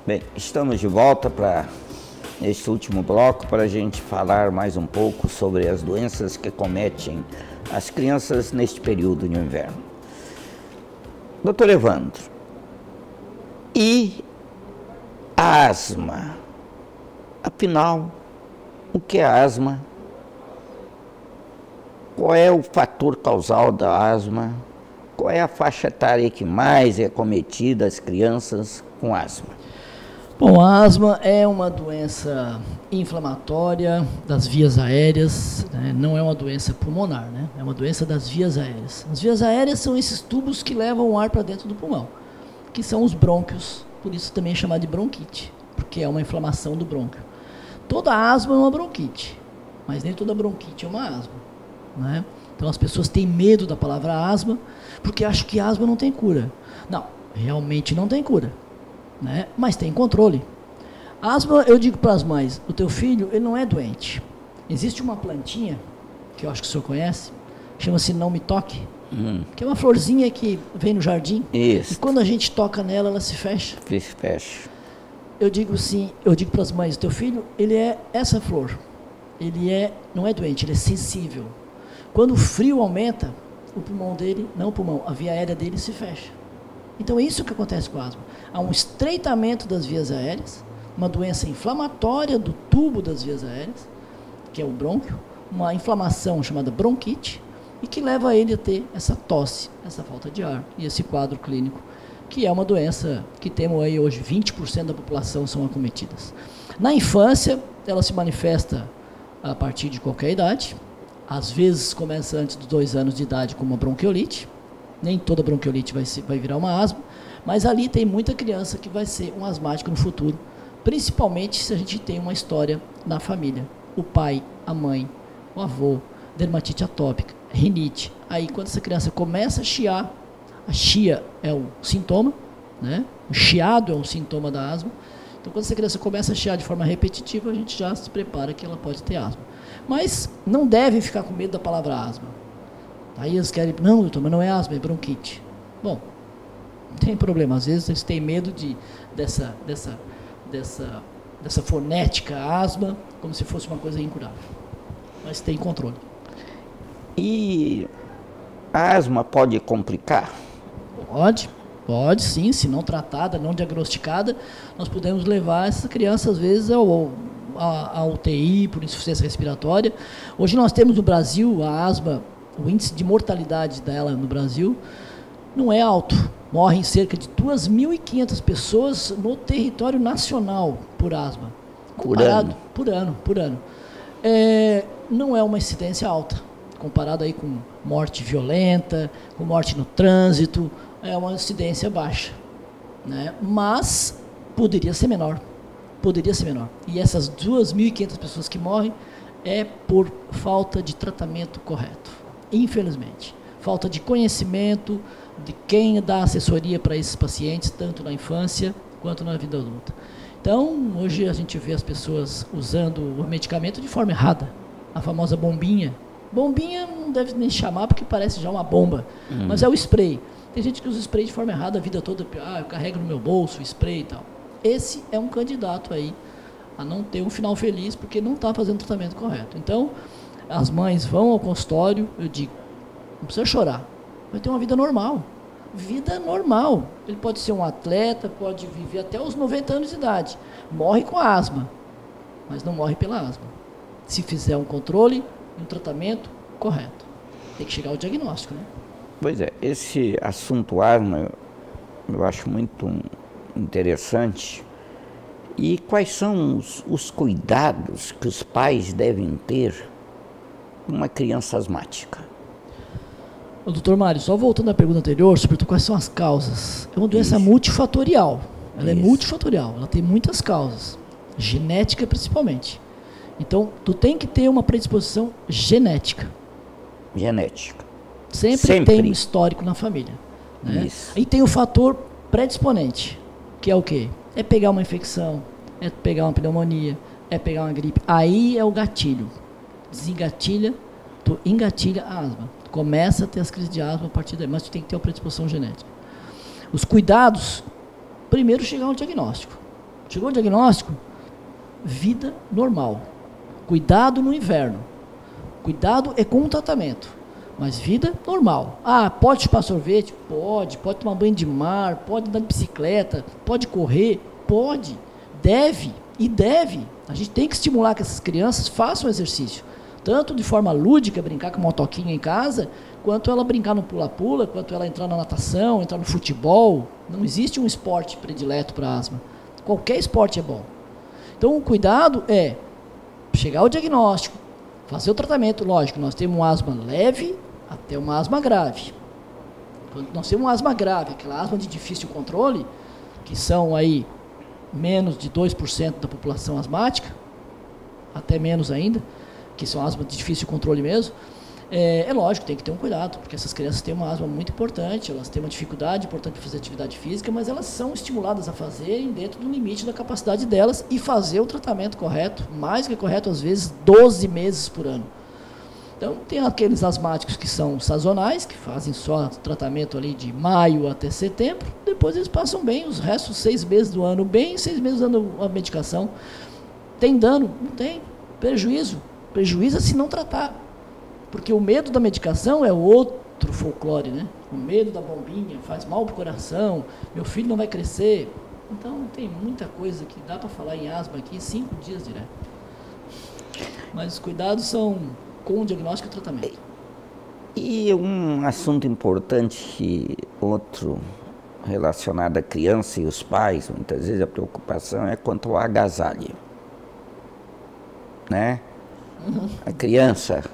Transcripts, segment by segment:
Bem, estamos de volta para este último bloco para a gente falar mais um pouco sobre as doenças que acometem as crianças neste período de inverno. Doutor Evandro, e a asma? Afinal, o que é asma? Qual é o fator causal da asma? Qual é a faixa etária que mais é acometida as crianças com asma? Bom, a asma é uma doença inflamatória das vias aéreas, né? Não é uma doença pulmonar, né? É uma doença das vias aéreas. As vias aéreas são esses tubos que levam o ar para dentro do pulmão, que são os brônquios, por isso também é chamado de bronquite, porque é uma inflamação do brônquio. Toda asma é uma bronquite, mas nem toda bronquite é uma asma, né? Então as pessoas têm medo da palavra asma, porque acham que asma não tem cura. Não, realmente não tem cura, né? Mas tem controle. Asma, eu digo para as mães, o teu filho, ele não é doente. Existe uma plantinha, que eu acho que o senhor conhece, chama-se Não Me Toque, que é uma florzinha que vem no jardim. Isso. E quando a gente toca nela, ela se fecha. Se fecha. Eu digo assim, eu digo para as mães, o teu filho, ele é essa flor. Ele não é doente, ele é sensível. Quando o frio aumenta, o pulmão dele, não o pulmão, a via aérea dele se fecha. Então é isso que acontece com a asma. Há um estreitamento das vias aéreas, uma doença inflamatória do tubo das vias aéreas, que é o brônquio, uma inflamação chamada bronquite, e que leva ele a ter essa tosse, essa falta de ar, e esse quadro clínico, que é uma doença que temos aí hoje, 20% da população são acometidas. Na infância, ela se manifesta a partir de qualquer idade, às vezes começa antes dos 2 anos de idade com uma bronquiolite, nem toda bronquiolite vai virar uma asma, mas ali tem muita criança que vai ser um asmático no futuro, principalmente se a gente tem uma história na família. O pai, a mãe, o avô, dermatite atópica, rinite. Aí quando essa criança começa a chiar, a chia é o sintoma, né? O chiado é um sintoma da asma. Então quando essa criança começa a chiar de forma repetitiva, a gente já se prepara que ela pode ter asma. Mas não deve ficar com medo da palavra asma. Aí eles querem, não, doutor, mas não é asma, é bronquite. Bom, não tem problema, às vezes eles têm medo dessa fonética asma, como se fosse uma coisa incurável. Mas tem controle. E a asma pode complicar? Pode sim, se não tratada, não diagnosticada, nós podemos levar essa criança, às vezes, a UTI por insuficiência respiratória. Hoje nós temos no Brasil a asma, o índice de mortalidade dela no Brasil não é alto. Morrem cerca de 2.500 pessoas no território nacional por asma. Por ano? Por ano. Não é uma incidência alta, comparado aí com morte violenta, com morte no trânsito, é uma incidência baixa, né? Mas poderia ser menor. E essas 2.500 pessoas que morrem é por falta de tratamento correto, infelizmente. Falta de conhecimento de quem dá assessoria para esses pacientes, tanto na infância quanto na vida adulta. Então, hoje a gente vê as pessoas usando o medicamento de forma errada, a famosa bombinha. Bombinha não deve nem chamar porque parece já uma bomba, mas é o spray. Tem gente que usa spray de forma errada a vida toda, eu carrego no meu bolso o spray e tal. Esse é um candidato aí a não ter um final feliz porque não está fazendo o tratamento correto. Então, as mães vão ao consultório, eu digo, não precisa chorar, vai ter uma vida normal. Vida normal. Ele pode ser um atleta, pode viver até os 90 anos de idade. Morre com asma, mas não morre pela asma. Se fizer um controle e um tratamento correto. Tem que chegar ao diagnóstico, né? Pois é, esse assunto asma eu acho muito interessante. E quais são os cuidados que os pais devem ter com uma criança asmática? Doutor Mário, só voltando à pergunta anterior, sobre quais são as causas. É uma doença multifatorial. Ela é multifatorial, ela tem muitas causas. Genética principalmente. Então, tu tem que ter uma predisposição genética. Genética. Sempre tem um histórico na família, né? Isso. E tem o fator predisponente, que é o quê? É pegar uma infecção, é pegar uma pneumonia, é pegar uma gripe. Aí é o gatilho. Desengatilha, tu engatilha a asma. Tu começa a ter as crises de asma a partir daí, mas tu tem que ter uma predisposição genética. Os cuidados, primeiro chegar ao diagnóstico. Chegou o diagnóstico, vida normal. Cuidado no inverno. Cuidado é com o tratamento. Mas vida normal. Ah, pode chupar sorvete? Pode. Pode tomar banho de mar, pode andar de bicicleta, pode correr? Pode. Deve. E deve. A gente tem que estimular que essas crianças façam exercício. Tanto de forma lúdica, brincar com motoquinha em casa, quanto ela brincar no pula-pula, quanto ela entrar na natação, entrar no futebol. Não existe um esporte predileto para asma. Qualquer esporte é bom. Então, o cuidado é chegar ao diagnóstico, fazer o tratamento. Lógico, nós temos uma asma leve até uma asma grave. Quando nós temos uma asma grave, aquela asma de difícil controle, que são aí menos de 2% da população asmática, até menos ainda, que são asma de difícil controle mesmo, é lógico, tem que ter um cuidado, porque essas crianças têm uma asma muito importante, elas têm uma dificuldade importante de fazer atividade física, mas elas são estimuladas a fazerem dentro do limite da capacidade delas e fazer o tratamento correto, mais que correto, às vezes 12 meses por ano. Então, tem aqueles asmáticos que são sazonais, que fazem só tratamento ali de maio até setembro, depois eles passam bem, os restos 6 meses do ano bem, 6 meses usando a medicação. Tem dano? Não tem. Prejuízo? Prejuízo é se não tratar. Porque o medo da medicação é outro folclore, né? O medo da bombinha faz mal para o coração, meu filho não vai crescer. Então, tem muita coisa que dá para falar em asma aqui 5 dias direto. Mas os cuidados são com o diagnóstico e o tratamento. E um assunto importante, outro relacionado à criança e os pais, muitas vezes a preocupação é quanto ao agasalho. Né? A criança,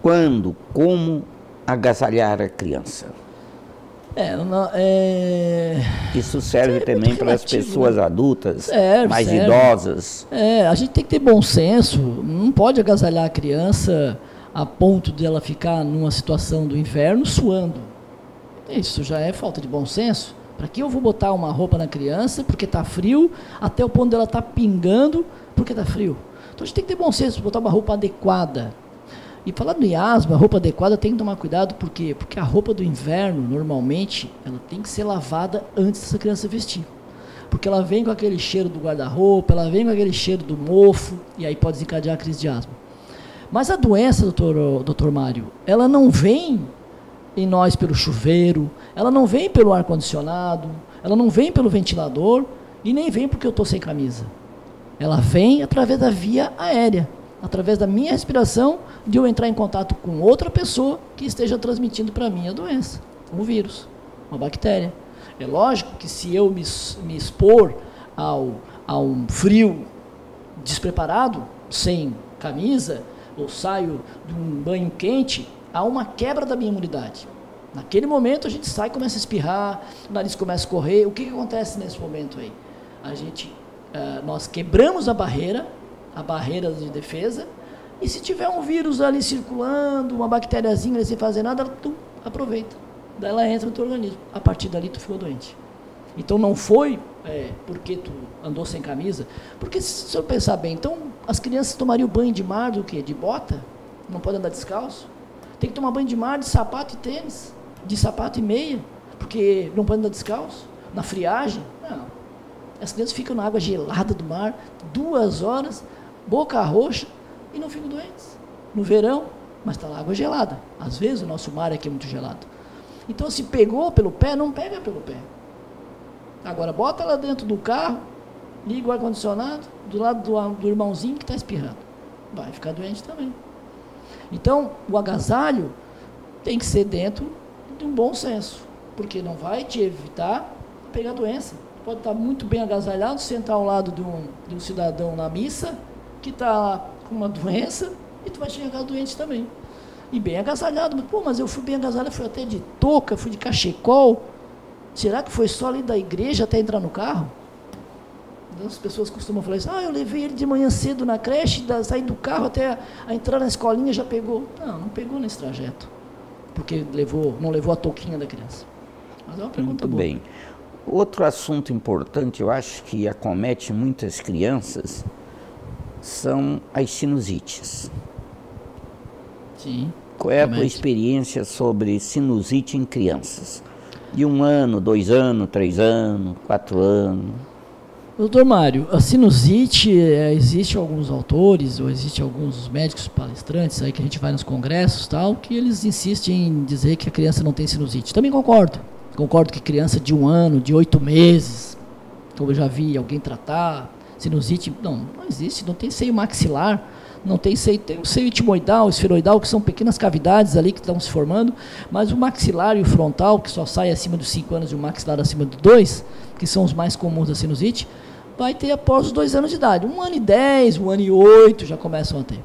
quando, como agasalhar a criança? Isso serve também para as pessoas adultas, mais idosas. A gente tem que ter bom senso, não pode agasalhar a criança a ponto de ela ficar numa situação do inverno suando. Isso já é falta de bom senso. Para que eu vou botar uma roupa na criança porque está frio, até o ponto dela estar pingando porque está frio? Então a gente tem que ter bom senso, botar uma roupa adequada. E falando em asma, a roupa adequada tem que tomar cuidado, por quê? Porque a roupa do inverno, normalmente, ela tem que ser lavada antes dessa criança vestir. Porque ela vem com aquele cheiro do guarda-roupa, ela vem com aquele cheiro do mofo, e aí pode desencadear a crise de asma. Mas a doença, doutor Mário, ela não vem em nós pelo chuveiro, ela não vem pelo ar-condicionado, ela não vem pelo ventilador, e nem vem porque eu estou sem camisa. Ela vem através da via aérea, através da minha respiração, de eu entrar em contato com outra pessoa que esteja transmitindo para mim a doença, um vírus, uma bactéria. É lógico que se eu me expor a um frio despreparado, sem camisa, ou saio de um banho quente, há uma quebra da minha imunidade. Naquele momento a gente sai e começa a espirrar, o nariz começa a correr. O que acontece nesse momento aí? Nós quebramos a barreira de defesa, e se tiver um vírus ali circulando, uma bactériazinha ali sem fazer nada, ela aproveita. Daí ela entra no teu organismo. A partir dali tu ficou doente. Então não foi porque tu andou sem camisa, porque se eu pensar bem, então as crianças tomariam banho de mar do quê? De bota? Não pode andar descalço? Tem que tomar banho de mar de sapato e tênis, de sapato e meia, porque não pode andar descalço? Na friagem? Não. As crianças ficam na água gelada do mar, 2 horas, boca roxa, e não ficam doentes. No verão, mas está lá água gelada. Às vezes o nosso mar aqui é muito gelado. Então, se pegou pelo pé, não pega pelo pé. Agora, bota ela dentro do carro, liga o ar-condicionado, do lado do irmãozinho que está espirrando. Vai ficar doente também. Então, o agasalho tem que ser dentro de um bom senso, porque não vai te evitar pegar doença. Pode estar muito bem agasalhado, sentar ao lado de um cidadão na missa, que está com uma doença, e tu vai chegar doente também. E bem agasalhado, mas eu fui bem agasalhado, fui até de touca, fui de cachecol. Será que foi só ali da igreja até entrar no carro? Então, as pessoas costumam falar assim, eu levei ele de manhã cedo na creche, saí do carro até a entrar na escolinha, já pegou. Não pegou nesse trajeto, porque não levou a touquinha da criança. Mas é uma pergunta boa. Muito bem. Outro assunto importante, eu acho que acomete muitas crianças, são as sinusites. Sim. Qual é a tua experiência sobre sinusite em crianças? De 1 ano, 2 anos, 3 anos, 4 anos? Doutor Mário, a sinusite, existe alguns autores, ou existe alguns médicos palestrantes aí que a gente vai nos congressos tal, que eles insistem em dizer que a criança não tem sinusite. Também concordo. Concordo que criança de 1 ano, de 8 meses, como eu já vi alguém tratar, sinusite, não existe, não tem seio maxilar, não tem seio, tem o seio etimoidal, esferoidal, que são pequenas cavidades ali que estão se formando, mas o maxilar e o frontal, que só sai acima dos 5 anos e o maxilar acima de 2, que são os mais comuns da sinusite, vai ter após os 2 anos de idade. 1 ano e 10, 1 ano e 8 já começam a ter.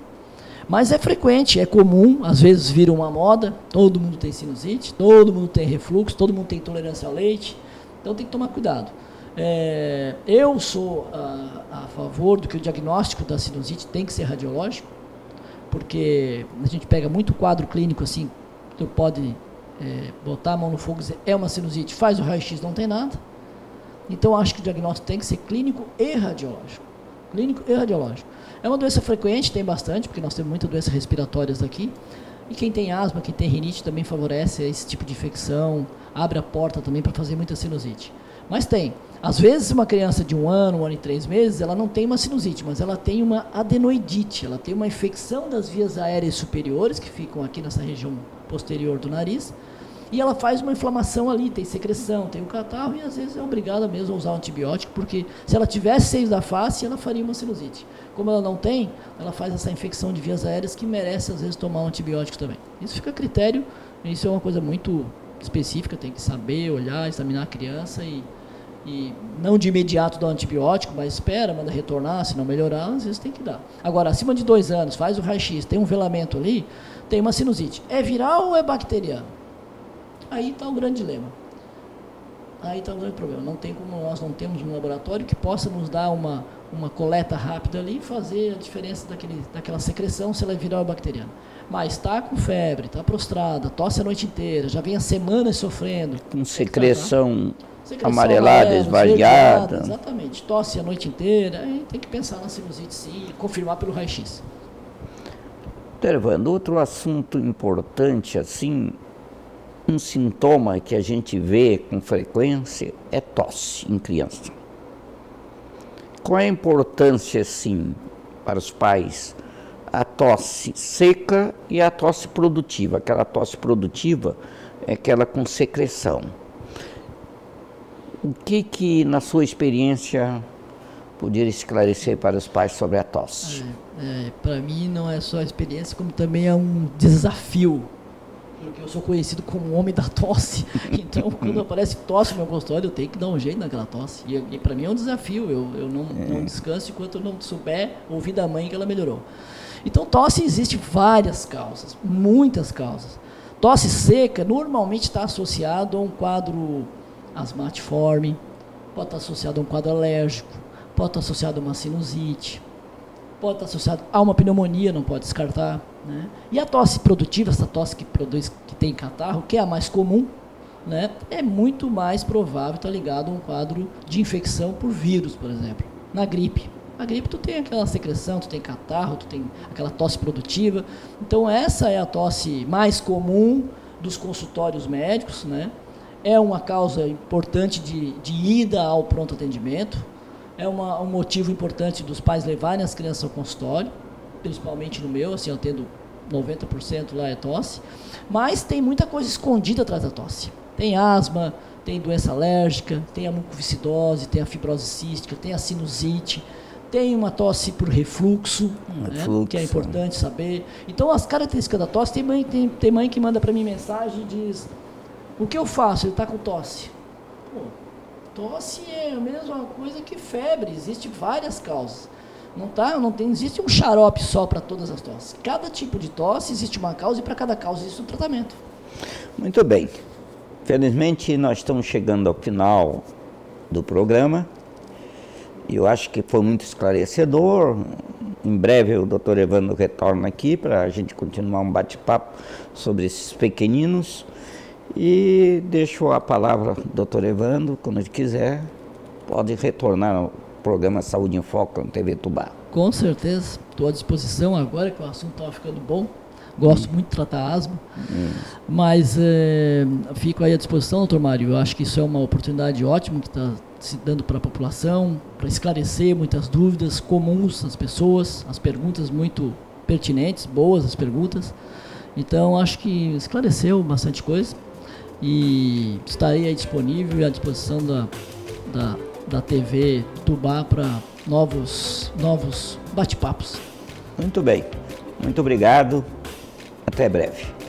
Mas é frequente, é comum, às vezes vira uma moda, todo mundo tem sinusite, todo mundo tem refluxo, todo mundo tem intolerância ao leite, então tem que tomar cuidado. Eu sou a favor do que o diagnóstico da sinusite tem que ser radiológico, porque a gente pega muito quadro clínico assim, tu pode botar a mão no fogo e dizer, é uma sinusite, faz o raio-x, não tem nada. Então, acho que o diagnóstico tem que ser clínico e radiológico. Clínico e radiológico. É uma doença frequente, tem bastante, porque nós temos muitas doenças respiratórias aqui. E quem tem asma, quem tem rinite, também favorece esse tipo de infecção, abre a porta também para fazer muita sinusite. Mas tem. Às vezes, uma criança de 1 ano, 1 ano e 3 meses, ela não tem uma sinusite, mas ela tem uma adenoidite, ela tem uma infecção das vias aéreas superiores, que ficam aqui nessa região posterior do nariz, e ela faz uma inflamação ali, tem secreção, tem o catarro, e às vezes é obrigada mesmo a usar um antibiótico, porque se ela tivesse seios da face, ela faria uma sinusite. Como ela não tem, ela faz essa infecção de vias aéreas que merece às vezes tomar um antibiótico também. Isso fica a critério, isso é uma coisa muito específica, tem que saber, olhar, examinar a criança e não de imediato dar um antibiótico, mas espera, manda retornar, se não melhorar, às vezes tem que dar. Agora, acima de 2 anos, faz o raio-x, tem um velamento ali, tem uma sinusite. É viral ou é bacteriano? Aí está o grande dilema. Aí está o grande problema. Não tem como nós não temos um laboratório que possa nos dar uma coleta rápida ali e fazer a diferença daquela secreção, se ela é viral ou bacteriana. Mas está com febre, está prostrada, tosse a noite inteira, já vem há semanas sofrendo. Com secreção amarelada, esvaziada. Exatamente, tosse a noite inteira, aí tem que pensar na sinusite sim e confirmar pelo raio-x. Evandro, outro assunto importante, assim, um sintoma que a gente vê com frequência é tosse em criança. Qual é a importância, assim, para os pais, a tosse seca e a tosse produtiva? Aquela tosse produtiva é aquela com secreção. O que na sua experiência, poderia esclarecer para os pais sobre a tosse? Para mim não é só a experiência, como também é um desafio. Porque eu sou conhecido como o homem da tosse, então quando aparece tosse no meu consultório, eu tenho que dar um jeito naquela tosse. E para mim é um desafio, eu não descanso enquanto eu não souber ouvir da mãe que ela melhorou. Então tosse existe várias causas, muitas causas. Tosse seca normalmente está associado a um quadro asmatiforme, pode estar associado a um quadro alérgico, pode estar associado a uma sinusite, pode estar associado a uma pneumonia, não pode descartar. Né? E a tosse produtiva, essa tosse que tem catarro, que é a mais comum, né, é muito mais provável estar ligado a um quadro de infecção por vírus, por exemplo. Na gripe. Na gripe tu tem aquela secreção, tu tem catarro, tu tem aquela tosse produtiva. Então essa é a tosse mais comum dos consultórios médicos, né? É uma causa importante de ida ao pronto atendimento. É um motivo importante dos pais levarem as crianças ao consultório, principalmente no meu, assim, eu atendo 90% lá é tosse, mas tem muita coisa escondida atrás da tosse. Tem asma, tem doença alérgica, tem a mucoviscidose, tem a fibrose cística, tem a sinusite, tem uma tosse por refluxo, né, que é importante saber. Então, as características da tosse, tem mãe que manda para mim mensagem e diz, o que eu faço? Ele está com tosse. Pô, tosse é a mesma coisa que febre, existem várias causas. Não existe um xarope só para todas as tosses. Cada tipo de tosse existe uma causa e para cada causa existe um tratamento. Muito bem. Felizmente nós estamos chegando ao final do programa. Eu acho que foi muito esclarecedor. Em breve o Dr. Evandro retorna aqui para a gente continuar um bate-papo sobre esses pequeninos. E deixo a palavra ao Dr. Evandro, quando ele quiser, pode retornar ao programa Saúde em Foco na TV Tubá. Com certeza, estou à disposição agora que o assunto estava ficando bom. Gosto muito de tratar asma. Mas fico aí à disposição, doutor Mário. Eu acho que isso é uma oportunidade ótima que está se dando para a população, para esclarecer muitas dúvidas comuns das pessoas, as perguntas muito pertinentes, boas as perguntas. Então, acho que esclareceu bastante coisa e estarei aí disponível e à disposição da TV Tubá para novos bate-papos. Muito bem. Muito obrigado. Até breve.